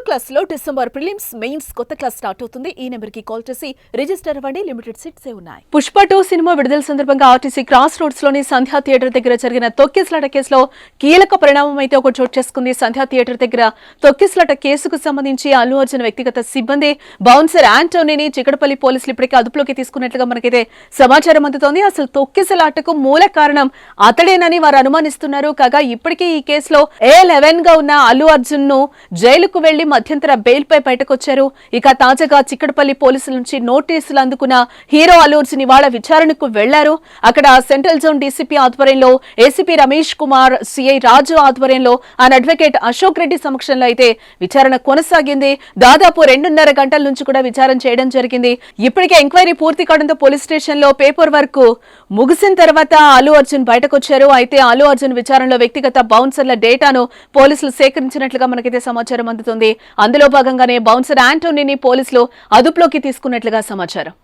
Class లో December prelims mains కొత్త class start అవుతుంది. ఈ నెంబర్ కి కాల్ చేసి రిజిస్టర్ అవ్వండి. లిమిటెడ్ సీట్స్ ఉన్నాయి. పుష్ప 2 సినిమా విడుదల సందర్భంగా ఆర్టీసీ క్రాస్ రోడ్స్ లోని సంధ్యా థియేటర్ దగ్గర జరిగిన తొక్కిసలాట కేసులో కీలక పరిణామం అయితే ఒక చోటు చేసుకుంది. సంధ్యా థియేటర్ దగ్గర తొక్కిసలాట కేసుకు సంబంధించి అల్లు అర్జున్ వ్యక్తిగత సిబ్బంది బౌన్సర్ యాంటోనీని చికటపల్లి పోలీసులు ఇప్పటికే అదుపులోకి తీసుకున్నట్లుగా మనకైతే సమాచారం అందుతోంది. అసలు తొక్కిసలాటకు మూల కారణం అతడేనని వారు అనుమానిస్తున్నారు. కాగా ఇప్పటికే ఈ కేసులో A11 గా ఉన్న అల్లు అర్జున్ ను జైలుకు వెళ్లి మధ్యంతర బెయిల్ పై బయటకొచ్చారు. ఇక తాజాగా చిక్కడపల్లి పోలీసుల నుంచి నోటీసులు అందుకున్న హీరో అల్లు అర్జున్ ఇవాళ విచారణకు వెళ్లారు. అక్కడ సెంట్రల్ జోన్ డీసీపీ ఆధ్వర్యంలో ఏసీపీ రమేష్ కుమార్, సిఐ రాజు ఆధ్వర్యంలో ఆయన అడ్వకేట్ అశోక్ రెడ్డి సమక్షంలో అయితే విచారణ కొనసాగింది. దాదాపు 2.5 గంటల నుంచి కూడా విచారణ చేయడం జరిగింది. ఇప్పటికే ఎంక్వైరీ పూర్తి కావడంతో పోలీస్ స్టేషన్ లో పేపర్ వర్క్ ముగిసిన తర్వాత అల్లు అర్జున్ బయటకొచ్చారు. అయితే అల్లు అర్జున్ విచారణలో వ్యక్తిగత బౌన్సర్ల డేటాను పోలీసులు సేకరించినట్లుగా మనకైతే సమాచారం అందుతుంది. అందులో భాగంగానే బౌన్సర్ యాంటోనీని పోలీసులు అదుపులోకి తీసుకున్నట్లుగా సమాచారం.